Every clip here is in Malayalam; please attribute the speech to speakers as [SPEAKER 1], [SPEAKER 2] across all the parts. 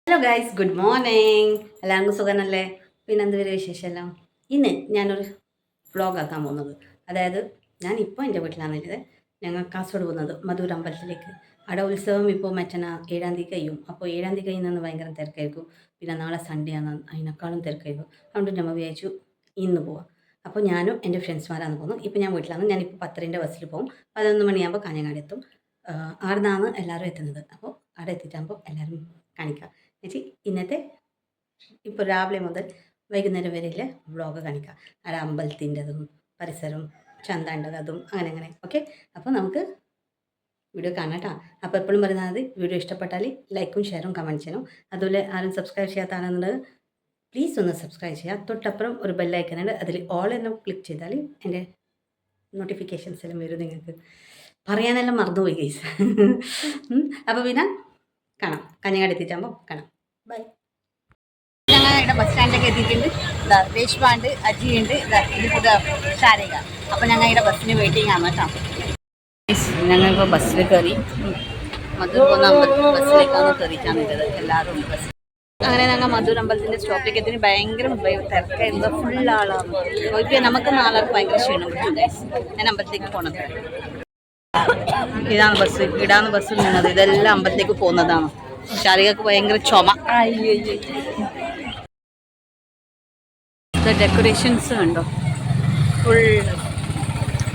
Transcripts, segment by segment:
[SPEAKER 1] Hello guys, good morning. എല്ലാവർക്കും സുഖനല്ലേ? പിന്നെ എന്തുവരെ വിശേഷമെല്ലാം. ഇന്ന് ഞാനൊരു വ്ളോഗ് ആക്കാൻ പോകുന്നത്, അതായത് ഞാനിപ്പോൾ എൻ്റെ വീട്ടിലാണെന്നുള്ളത്. ഞങ്ങൾ കാസർഗോഡ് പോകുന്നത് മധൂർ അമ്പലത്തിലേക്ക്. അവിടെ ഉത്സവം ഇപ്പോൾ മറ്റന്നാ 7-ാം തീയതി കഴിയും. അപ്പോൾ 7-ാം തീയതി കഴിയുന്നതെന്ന് ഭയങ്കര തിരക്കായിരിക്കും. പിന്നെ നാളെ സൺഡേ ആണ്, അതിനേക്കാളും തിരക്കായിരിക്കും. അതുകൊണ്ട് നമ്മൾ വിചാരിച്ചു ഇന്ന് പോവാം. അപ്പോൾ ഞാനും എൻ്റെ ഫ്രണ്ട്സ്മാരാണ് പോകുന്നത്. ഇപ്പോൾ ഞാൻ വീട്ടിലാണ്. ഞാനിപ്പോൾ 10:30 ബസ്സിൽ പോകും. 11 മണിയാകുമ്പോൾ കാഞ്ഞങ്ങാട് എത്തും. അവിടെ നിന്നാണ് എല്ലാവരും എത്തുന്നത്. അപ്പോൾ അവിടെ എത്തിയിട്ടാകുമ്പോൾ എല്ലാവരും കാണിക്കാം. ചേച്ചി ഇന്നത്തെ ഇപ്പോൾ രാവിലെ മുതൽ വൈകുന്നേരം വരെയുള്ള വ്ളോഗ് കാണിക്കാം. അവിടെ അമ്പലത്തിൻ്റെതും പരിസരവും ചന്തണ്ടതും അങ്ങനെ അങ്ങനെ. ഓക്കെ, അപ്പോൾ നമുക്ക് വീഡിയോ കാണാം കേട്ടോ. അപ്പോൾ എപ്പോഴും പറയുന്നത്, വീഡിയോ ഇഷ്ടപ്പെട്ടാൽ ലൈക്കും ഷെയറും കമൻറ്റ് ചെയ്യണം. അതുപോലെ ആരും സബ്സ്ക്രൈബ് ചെയ്യാത്ത ആണെന്നുള്ളത് പ്ലീസ് ഒന്ന് സബ്സ്ക്രൈബ് ചെയ്യുക. തൊട്ടപ്പുറം ഒരു ബെല്ലൈക്കനുണ്ട്, അതിൽ ഓൾ എല്ലാം ക്ലിക്ക് ചെയ്താൽ എൻ്റെ നോട്ടിഫിക്കേഷൻസ് എല്ലാം വരും. നിങ്ങൾക്ക് പറയാനെല്ലാം മറന്നുപോയി ഗൈസ്. അപ്പോൾ പിന്നെ കാണാം, കാഞ്ഞങ്ങാട് എത്തിയിട്ടാകുമ്പോൾ കാണാം. ബൈ. ഞങ്ങൾ ഇവിടെ ബസ് സ്റ്റാൻഡിലേക്ക് എത്തിയിട്ടുണ്ട്. ഇതാ രേഷ്മ അജിയുണ്ട്, ഇത് പുതിയ ശാരിക. അപ്പോൾ ഞങ്ങൾ ഇവിടെ ബസ്സിന് വെയിറ്റിംഗ് ആണ് കേട്ടോ. ഞങ്ങളിപ്പോൾ ബസ്സിൽ കയറി മധുർ പോകുന്ന ബസ്സിലേക്കാണ് കയറിക്കാന്നിട്ടത്. എല്ലാവരും ഉണ്ട് ബസ്. അങ്ങനെ ഞങ്ങൾ മധുർ അമ്പലത്തിൻ്റെ സ്റ്റോപ്പിലേക്ക് എത്തി. ഭയങ്കര തിരക്കായിരുന്നു, ഫുൾ ആളാണ്. ഓക്കെ, നമുക്ക് നാളെ ഭയങ്കര ക്ഷീണം പിടിച്ചു ഗൈസ്. ഞാൻ അമ്പലത്തേക്ക് പോകണത്. ഇതാണ് ബസ്, ഇടാണ് ബസ് നിന്നത്. ഇതെല്ലാം അമ്പലത്തേക്ക് പോകുന്നതാണ്. ശാരികക്ക് ഭയങ്കര ചുമ. ഡെക്കറേഷൻസ് കണ്ടോ, ഫുൾ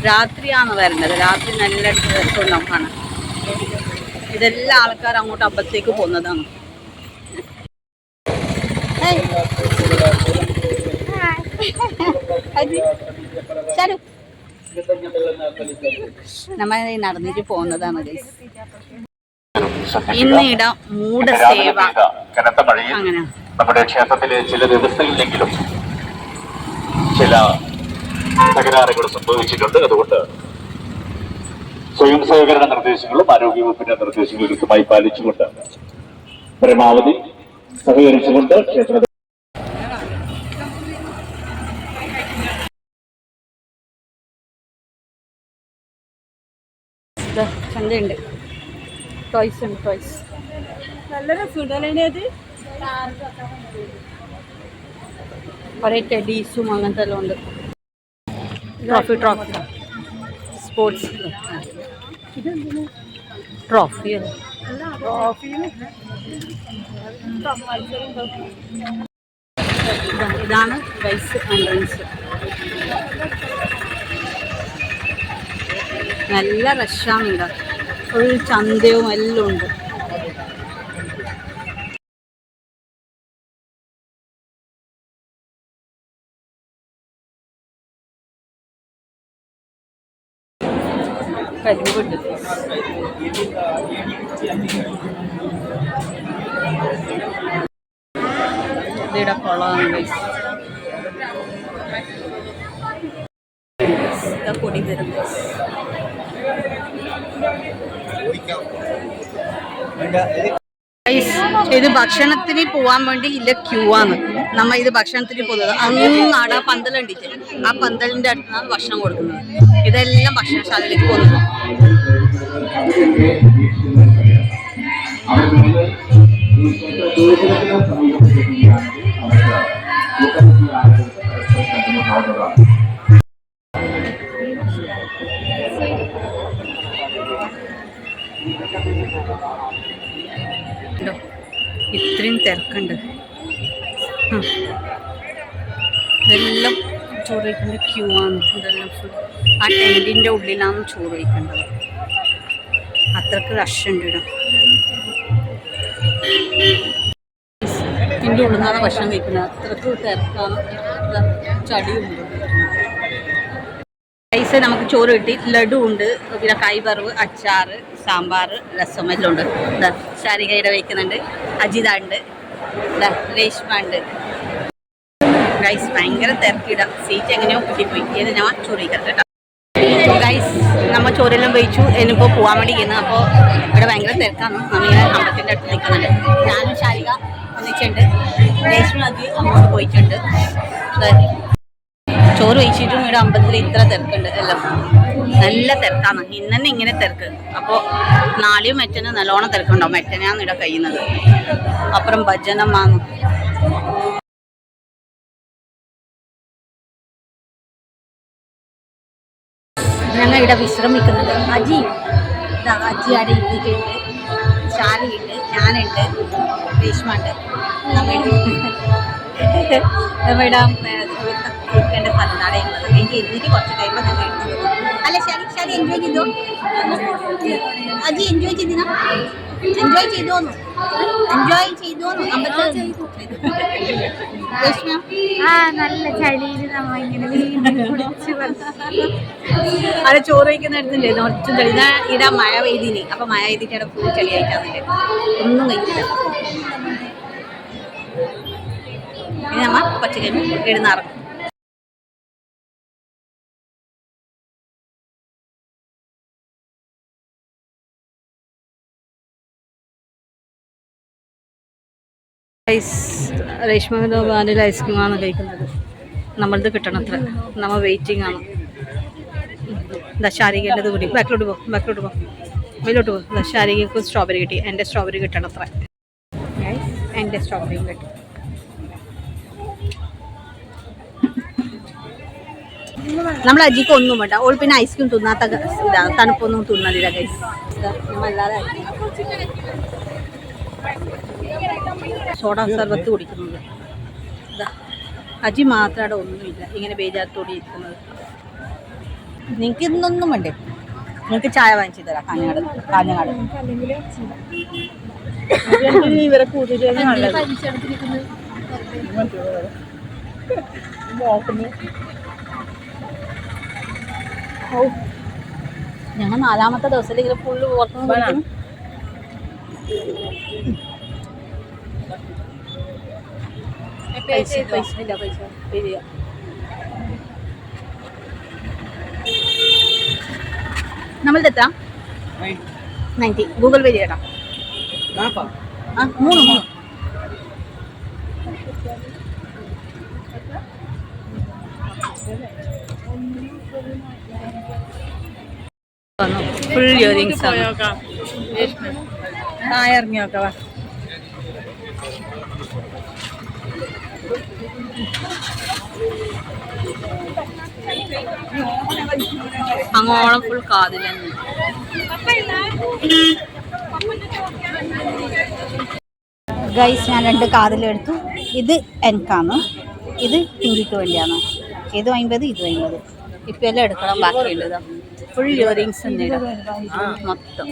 [SPEAKER 1] രാത്രിയാണ് വരേണ്ടത്. രാത്രി നല്ല രസമുണ്ടാവും കാണാൻ. ഇതെല്ലാം ആൾക്കാർ അങ്ങോട്ട് അമ്പലത്തേക്ക് പോകുന്നതാണ്. നമ്മൾ നടന്നിട്ട് പോകുന്നതാണ് ഇന്ന് ഇടാം മൂടസേവ. അങ്ങനെ
[SPEAKER 2] നമ്മുടെ ക്ഷേത്രത്തിലെ ചില വ്യവസ്ഥകളിലെങ്കിലും ചില തകരാറുകൾ സംഭവിച്ചിട്ടുണ്ട്. അതുകൊണ്ട് സ്വയം സഹകരണ നിർദ്ദേശങ്ങളും ആരോഗ്യവകുപ്പിന്റെ നിർദ്ദേശങ്ങളും കൃത്യമായി പാലിച്ചുകൊണ്ട് പരമാവധി സഹകരിച്ചുകൊണ്ട് ക്ഷേത്ര
[SPEAKER 1] ചന്തയുണ്ട്, ടോയ്സ് ഉണ്ട്. ടോയ്സ് നല്ല രസമുണ്ട്. കുറേ ടെഡീസും അങ്ങനത്തെ എല്ലാം ഉണ്ട്. ട്രോഫി സ്പോർട്സ് ട്രോഫി ഇതാണ് ബൈസ് എൻട്രൻസ്. നല്ല റഷാണുണ്ട്, ഫുൾ ചന്തയും എല്ലാം ഉണ്ട്. കരിവുണ്ട്. ഇതിടെ കുളമാണ് പൊടി തരുന്നത്. ഇത് ഭക്ഷണത്തിന് പോവാൻ വേണ്ടി ഇല്ല, ക്യൂ ആണ്. നമ്മ ഇത് ഭക്ഷണത്തിന് പോകുന്നത് അങ്ങാട് ആ പന്തലുണ്ടിട്ട്, ആ പന്തലിന്റെ അടുത്താണ് ഭക്ഷണം കൊടുക്കുന്നത്. ഇതെല്ലാം ഭക്ഷണശാലയിലേക്ക് പോകുന്നത്. ഇത്രയും തിരക്കുണ്ട്. ഇതെല്ലാം ചോറ് കഴിക്കേണ്ട ക്യൂ ആണ്. ഇതെല്ലാം ഫുൾ ആ ടെൻറ്റിൻ്റെ ഉള്ളിലാണ് ചോറ് കഴിക്കേണ്ടത്. അത്രക്ക് റഷ് ഉണ്ട് ഇവിടെ. ഇതിൻ്റെ ഉള്ളിൽ നിന്നാണ് ഭക്ഷണം കഴിക്കുന്നത്. അത്രക്ക് തിരക്കാണ്. ചടിയുണ്ട്. പൈസ നമുക്ക് ചോറ് കിട്ടി. ലഡു ഉണ്ട്, പിന്നെ കൈവറവ്, അച്ചാറ്, സാമ്പാർ, രസം എല്ലാം ഉണ്ട്. ശാരികയുടെ വയ്ക്കുന്നുണ്ട്, അജിത ഉണ്ട്, രേഷ്മ ഉണ്ട്. ഗൈസ് ഭയങ്കര തിരക്കിടാം. സീറ്റ് എങ്ങനെയോ കിട്ടിപ്പോയി. ഏത് ഞാൻ ചോറ് കഴിക്കാം കേട്ടോ. ഗൈസ് നമ്മൾ ചോരെല്ലാം വഹിച്ചു. എനിപ്പോൾ പോകാൻ വേണ്ടി ചെയ്യുന്നത്. അപ്പോൾ ഇവിടെ ഭയങ്കര തിരക്കാണ്. നമ്മളിങ്ങനെ അമ്പലത്തിൻ്റെ അടുത്ത് നിൽക്കുന്നുണ്ട്. ഞാനും ശാരിക ഒന്നിച്ചുണ്ട്. രേഷ്മ അത് അങ്ങോട്ട് പോയിട്ടുണ്ട്. ചോറ് കഴിച്ചിട്ടും ഇവിടെ അമ്പലത്തിൽ ഇത്ര തിരക്കുണ്ട് എല്ലാം. നല്ല തിരക്കാണ്. ഇന്ന് തന്നെ ഇങ്ങനെ തിരക്ക്. അപ്പോൾ നാളെയും മറ്റന്ന് നല്ലോണം തിരക്കുണ്ടാവും. മറ്റനാണ് ഇവിടെ കഴിയുന്നത്. അപ്പുറം ഭജനം വാങ്ങും. ഞങ്ങൾ ഇവിടെ വിശ്രമിക്കുന്നത്. അജി അജി അവിടെ ഇരുന്നിട്ടുണ്ട്, ശാലിയുണ്ട്, ഞാനുണ്ട്, രേഷ്മ ഉണ്ട്. നമ്മളിവിടെ ഇരിക്കേണ്ട സ്ഥലത്താണ് ഉള്ളത്. എനിക്ക് ഇരുന്നിട്ട് കുറച്ച് കഴിയുമ്പോൾ ഞങ്ങൾ എടുക്കുന്നത്. അല്ല ശാലി എൻജോയ് ചെയ്തോ? അജി എൻജോയ് ചെയ്തിനാ? എൻജോയ് ചെയ്തോന്നു? എൻജോയ് ചെയ്തോന്നു?
[SPEAKER 3] നല്ല ചളിയിൽ നമ്മ ഇങ്ങനെ
[SPEAKER 1] അവിടെ ചോറ് വയ്ക്കുന്ന അടുത്തില്ലേ കുറച്ചും ചളി. ഇവിടെ മഴ പെയ്തിന്. അപ്പൊ മഴ പെയ്തിട്ട് അവിടെ ഫുൾ ചളി കഴിക്കാന്നില്ല, ഒന്നും കഴിക്കില്ല. ഇനി നമ്മ കുറച്ച് കഴിയുമ്പോൾ ഇടുന്നിറങ്ങും. രേഷ്മ വാനില ഐസ്ക്രീമാണ് കഴിക്കുന്നത്. നമ്മളത് കിട്ടണത്ര. നമ്മൾ വെയിറ്റിംഗ് ആണ്. ശാരികേണ്ടത് കൂടി ബാക്കിലോട്ട് പോ വെയിലോട്ട് പോ. ശാരികക്ക് സ്ട്രോബെറി കിട്ടി. എൻ്റെ സ്ട്രോബെറി കിട്ടണത്ര. എൻ്റെ സ്ട്രോബെറിയും കിട്ടി. നമ്മൾ അജിക്ക് ഒന്നും വേണ്ട. ഓൾ പിന്നെ ഐസ്ക്രീം തിന്നാത്ത ഇതാ, തണുപ്പൊന്നും തിന്നാനില്ല ഗൈസ്. നമ്മളല്ലാതെ സോഡ സർബത്ത് കുടിക്കുന്നത്. അജി മാത്രം അവിടെ ഒന്നുമില്ല, ഇങ്ങനെ ബേജാരത്തോടെ ഇരിക്കുന്നത്. നിങ്ങൾക്ക് ഇന്നൊന്നും വേണ്ടേ? നിങ്ങൾക്ക് ചായ വാങ്ങിച്ചു തരാം. കാഞ്ഞങ്ങാട് ഇവരെ കൂട്ടിട്ട് ഞങ്ങൾ 4ാമത്തെ ദിവസത്തിൽ ഇങ്ങനെ ഫുള്ള് പുറത്തുനിന്ന് നമ്മളുടെ എത്താം 90 ഗൂഗിൾ പേ ചെയ്യണം. 3 ഫുൾ ഇയറിങ്സ് ഇറങ്ങി നോക്കാം. അങ്ങോളം ഫുൾ കാതിൽ തന്നെ. ഗൈസ് ഞാൻ 2 കാതിലെടുത്തു. ഇത് എനിക്കാണ്, ഇത് പിങ്കിക്ക് വേണ്ടിയാണ്. ഇത് 50, ഇത് 50. ഇപ്പം എല്ലാം എടുക്കണം, ബാക്കിയുള്ളത് ഫുൾ ഇയറിങ്സ് ഉണ്ട് മൊത്തം.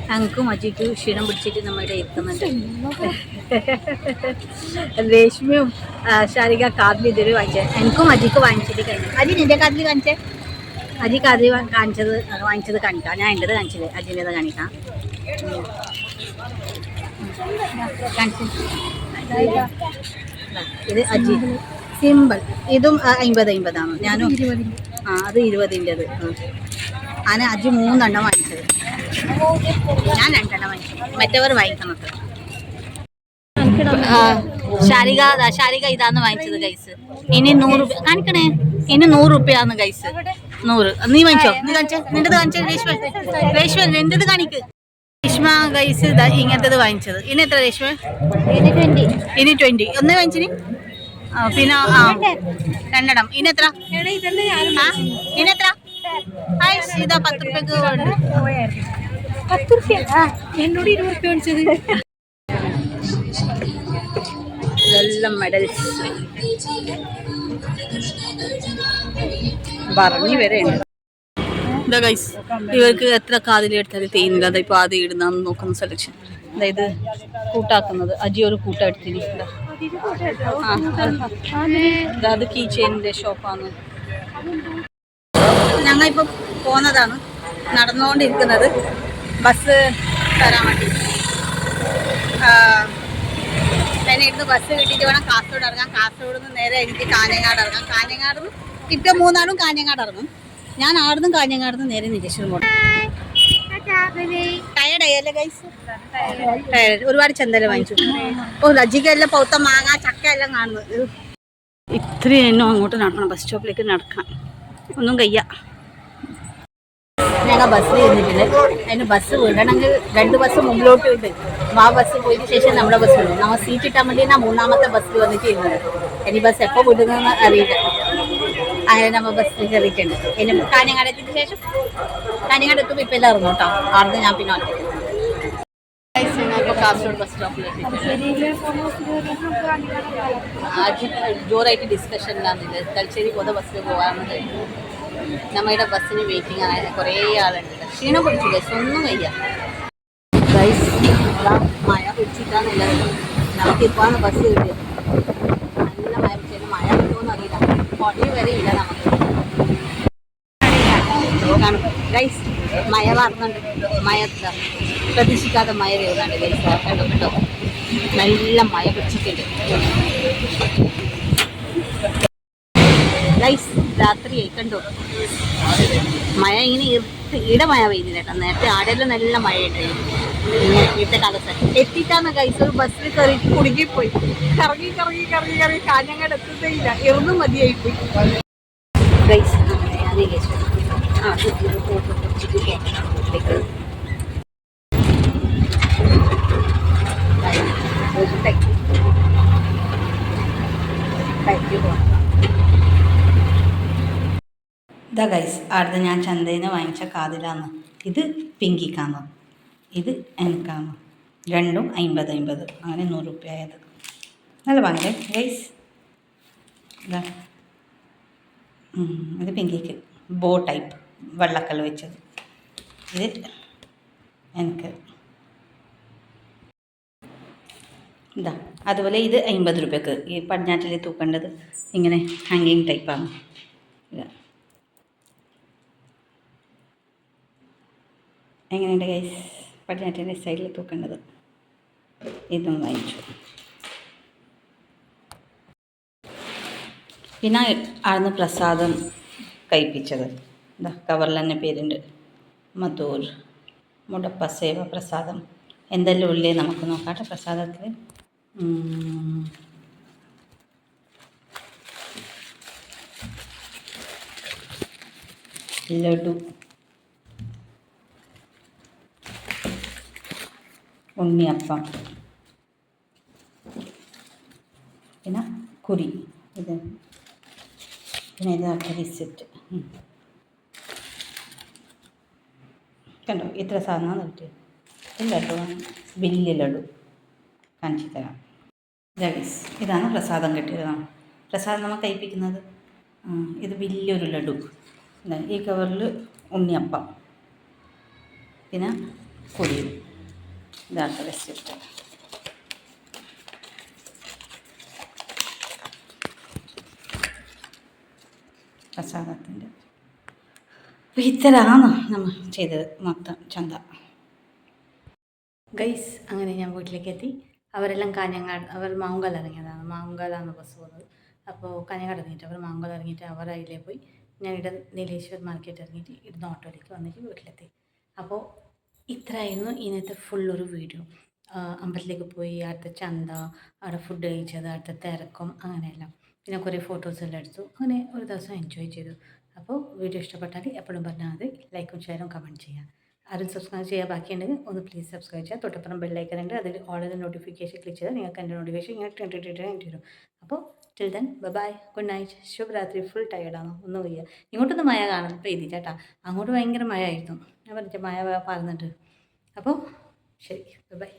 [SPEAKER 1] ഞങ്ങൾക്കും അജിക്കും ക്ഷീണം പിടിച്ചിട്ട് നമ്മളിവിടെ എത്തുന്നുണ്ട്. രേഷ്മയും ശാരിക കാതിൽ ഇതൊരു വാങ്ങിച്ചത്. എനിക്കും അജിക്ക് വാങ്ങിച്ചിട്ട് കഴിഞ്ഞു. അജി നിന്റെ കാതിൽ കാണിച്ചേ. അജി കാതിൽ വാങ്ങിച്ചത് കാണിക്കാം. ഞാൻ എൻ്റെത് കാണിച്ചില്ലേ, അജിൻ്റെത് കാണിക്കാം. ഇത് അജി സിമ്പിൾ. ഇതും 50 ആണ്. ഞാനും അത് 20-ൻ്റെത്. അങ്ങനെ അജി 3 എണ്ണം വാങ്ങിച്ചത്. ഞാൻ 2 എണ്ണം വാങ്ങിച്ചു. മറ്റവർ വാങ്ങിക്കുന്നത്. ശാരിക ഇതാന്ന് വാങ്ങിച്ചത് ഗൈസ്. ഇനി 100 രൂപ കാണിക്കണേ. ഇനി 100 രൂപയാന്ന് ഗൈസ്. 100. നീ വാങ്ങിച്ചോ? നീ കാണിച്ചേ. നിന്റേത് കാണിച്ചേ രേഷ്മ. നിന്റേത് കാണിക്ക്. രേഷ്മ ഗൈസ് ഇങ്ങനത്തേത് വാങ്ങിച്ചത്. ഇനി എത്ര രേഷ്മ? ഇനി 20. ഒന്നേ വാങ്ങിച്ചിനി. പിന്നെ 2 എണ്ണം. ഇനി എത്ര? ഇനി എത്ര? ഇതാ 10 രൂപക്ക് വേണ്ട. 10 രൂപ എന്നോട് 20 രൂപ മേടിച്ചത്. ഇതെല്ലാം മെഡൽസ് പറഞ്ഞു വരെയുണ്ട്. ഇതാ ഗൈസ്, ഇവർക്ക് എത്ര കാതിലെടുത്താലും തേയില്ല. അതാ ഇപ്പോൾ ആദ്യം ഇടുന്നാന്ന് നോക്കുന്ന സെലക്ഷൻ. അതായത് കൂട്ടാക്കുന്നത്. അജി ഒരു കൂട്ട എടുത്തിരിക്കുക. അത് കീ ചെയിനിൻ്റെ ഷോപ്പാണ്. ഞങ്ങളിപ്പോൾ പോകുന്നതാണ്, നടന്നുകൊണ്ടിരിക്കുന്നത്. ബസ് തരാൻ വേണ്ടി. അതിനെ ഇരുന്ന് ബസ് കിട്ടിയിട്ട് വേണം കാസർഗോഡ് ഇറങ്ങാൻ. കാസർഗോഡ് നിന്ന് നേരെ എനിക്ക് കാഞ്ഞങ്ങാട് ഇറങ്ങാം. കാഞ്ഞങ്ങാട് നിന്ന് ഇപ്പം 3 ആളും കാഞ്ഞങ്ങാട് ഇറങ്ങും. ഞാൻ ആടുന്നും കാഞ്ഞങ്ങാട് നിന്ന് നേരെ നിരീശ്വരം പോകണം. ടയർഡ് ടയല്ലേ ഗൈസ്? ഒരുപാട് ചന്തല വാങ്ങിച്ചു. ഓ ലജ്ജിക്കെല്ലാം പൗത്ത മാങ്ങ ചക്ക എല്ലാം കാണുന്നത്. ഇത്രയും എന്നും അങ്ങോട്ട് നടക്കണം, ബസ് സ്റ്റോപ്പിലേക്ക് നടക്കാൻ ഒന്നും കയ്യ. ഞങ്ങൾ ബസ്സിൽ ഇരുന്നിട്ടുണ്ട്. അതിന് ബസ് വിടണമെങ്കിൽ 2 ബസ് മുമ്പിലോട്ട് ഉണ്ട്. ആ ബസ് പോയതിന് ശേഷം നമ്മുടെ ബസ് വിടും. നമ്മൾ സീറ്റ് ഇട്ടാൻ വേണ്ടി 3ാമത്തെ ബസ്സിൽ വന്നിട്ട് ഇരുന്നത്. ഇനി ബസ് എപ്പോൾ വിടുന്നതെന്ന് അറിയില്ല. അങ്ങനെ നമ്മൾ ബസ്സിൽ കയറിയിട്ടുണ്ട്. ഇനി കാഞ്ഞങ്ങാട് എത്തിയതിന് ശേഷം കാഞ്ഞങ്ങാട് എത്തുമ്പോൾ ഇപ്പം എല്ലാം ഇറങ്ങും കേട്ടോ. ആർന്ന് ഞാൻ പിന്നെ ഒറ്റയ്ക്ക് കാസർഗോഡ് ബസ് സ്റ്റോപ്പിലേക്ക് ആദ്യം ജോറായിട്ട് ഡിസ്കഷനിലാന്നില്ല. തലശ്ശേരി പോകുന്ന ബസ്സിൽ പോകാമെന്ന്. നമ്മുടെ ബസ്സിന് വെയിറ്റിംഗ് ആണ്. കുറേ ആളുണ്ട്. ക്ഷീണം പിടിച്ചു ഗൈസ്, ഒന്നും വയ്യ ഗൈസ്. മഴ പിടിച്ചിട്ടാന്നുള്ളത് നമുക്കിപ്പോൾ ബസ് കിട്ടിയത്. നല്ല മഴ പിടിച്ചത്. മഴ കിട്ടുമെന്ന് അറിയില്ല. കൊടി വരെ ഇല്ല നമുക്ക് ഗൈസ്. മഴ വരുന്നുണ്ട്. മഴ പ്രതീക്ഷിക്കാതെ മഴ വരുന്നുണ്ട് ഗൈസ്. കണ്ടോ കേട്ടോ, നല്ല മഴ പിടിച്ചിട്ടുണ്ട് ഗൈസ്. രാത്രിയായി കണ്ടോ മഴ ഇങ്ങനെ ഇവിടെ മഴ പെയ്യുന്നില്ല കേട്ടോ. നേരത്തെ ആടെല്ലാം നല്ല മഴ ഉണ്ടായിരുന്നു. ഇങ്ങനെ ഇവിടുത്തെ കാലത്ത് എത്തിയിട്ടാന്ന് ഗൈസ്. ഒരു ബസ്സിൽ കയറിയിട്ട് കുടുങ്ങിപ്പോയി. കറങ്ങി കറങ്ങി കറങ്ങി കറങ്ങി കാഞ്ഞങ്ങാട് എത്തുന്നില്ല. എറുന്നും മതിയായി പോയി ഗൈസ്. അതേ ഗൈസ്. ഇതാ ഗൈസ്, അടുത്ത ഞാൻ ചന്തയിൽ നിന്ന് വാങ്ങിച്ച കാതിലാന്ന്. ഇത് പിങ്കിക്കാന്ന്, ഇത് എനിക്കാന്ന്. രണ്ടും 50 അങ്ങനെ 100 രൂപ ആയത്. നല്ല വാങ്ങില്ലേ ഗൈസ്. ഇതാ ഇത് പിങ്കിക്ക് ബോ ടൈപ്പ് വെള്ളക്കല്ല് വെച്ചത്. ഇത് എനിക്ക് ഇതാ. അതുപോലെ ഇത് 50 രൂപയ്ക്ക്. ഈ പടിഞ്ഞാറ്റിൽ തൂക്കേണ്ടത് ഇങ്ങനെ ഹാങ്ങിങ് ടൈപ്പാണ്. ഇതാ എങ്ങനെയുണ്ട് ഗൈസ്? പടിഞ്ഞാറ്റിൻ്റെ സൈഡിൽ തൂക്കേണ്ടത്. ഇതും വാങ്ങിച്ചു. പിന്നെ അവിടുന്ന് പ്രസാദം കഴിപ്പിച്ചത്. എന്താ കവറിൽ തന്നെ പേരുണ്ട്, മധൂർ മുടപ്പ സേവ പ്രസാദം. എന്തെല്ലാം ഉള്ളേ നമുക്ക് നോക്കാട്ടെ പ്രസാദത്തിൽ. ലഡു, ഉണ്ണിയപ്പം, പിന്നെ കുരി. ഇത് പിന്നെ ഇതാക്കി റിസെറ്റ്. കണ്ടോ ഇത്ര സാധനമാണ് കിട്ടിയത്. ലഡു ആണ്, വലിയ ലഡു. കാണിച്ചു തരാം ഗൈസ്. ഇതാണ് പ്രസാദം കിട്ടിയതാണ്. പ്രസാദം നമ്മൾ കഴിപ്പിക്കുന്നത്. ഇത് വലിയൊരു ലഡു. ഈ കവറിൽ ഉണ്ണിയപ്പം, പിന്നെ കുരി. ഇതാണ് റെസിപ്റ്റ്. പ്രസാദത്തിൻ്റെ. അപ്പോൾ ഇത്രയാണ് നമ്മൾ ചെയ്തത് മൊത്തം ചന്ത ഗൈസ്. അങ്ങനെ ഞാൻ വീട്ടിലേക്ക് എത്തി. അവരെല്ലാം കാഞ്ഞങ്ങാട്, അവർ മാങ്കാൽ ഇറങ്ങിയതാണ്. മാങ്കാലാണ് ബസ് പോകുന്നത്. അപ്പോൾ കാഞ്ഞങ്ങാട് ഇറങ്ങിയിട്ട് അവർ മാങ്കാൽ ഇറങ്ങിയിട്ട് അവർ അതിലേ പോയി. ഞാൻ ഇവിടെ നീലേശ്വർ മാർക്കറ്റ് ഇറങ്ങിയിട്ട് ഇവിടുന്ന് ഓട്ടോയിലേക്ക് വന്നിട്ട് വീട്ടിലെത്തി. അപ്പോൾ ഇത്രയായിരുന്നു ഇന്നത്തെ ഫുള്ളൊരു വീഡിയോ. അമ്പലത്തിലേക്ക് പോയി, അടുത്ത ചന്ത, അവിടെ ഫുഡ് കഴിച്ചത്, അടുത്ത തിരക്കും, അങ്ങനെയെല്ലാം. പിന്നെ കുറേ ഫോട്ടോസെല്ലാം എടുത്തു. അങ്ങനെ ഒരു ദിവസം എൻജോയ് ചെയ്തു. അപ്പോൾ വീഡിയോ ഇഷ്ടപ്പെട്ടാൽ എപ്പോഴും പറഞ്ഞാൽ മതി ലൈക്കും ഷെയറും കമൻറ്റ് ചെയ്യാം. ആരും സബ്സ്ക്രൈബ് ചെയ്യാൻ ബാക്കിയുണ്ടെങ്കിൽ ഒന്ന് പ്ലീസ് സബ്സ്ക്രൈബ് ചെയ്യുക. തൊട്ടപ്പുറം ബെല്ലൈക്കൺ ഉണ്ട്, അതിൽ ഓൾറെഡി നോട്ടിഫിക്കേഷൻ ക്ലിക്ക് ചെയ്താൽ നിങ്ങൾക്ക് എൻ്റെ നോട്ടിഫിക്കേഷൻ ഇങ്ങനെ വരും. അപ്പോൾ till then bye, good night, ശുഭരാത്രി. ഫുൾ ടയർഡാണ്, ഒന്നും വയ്യ. ഇങ്ങോട്ടൊന്നും മഴ കാണുന്നു പെയ്തി ചേട്ടാ. അങ്ങോട്ട് ഭയങ്കര മഴ ആയിരുന്നു. ഞാൻ പറഞ്ഞിട്ട് മഴ പറഞ്ഞിട്ട്. അപ്പോൾ ശരി, ബൈ.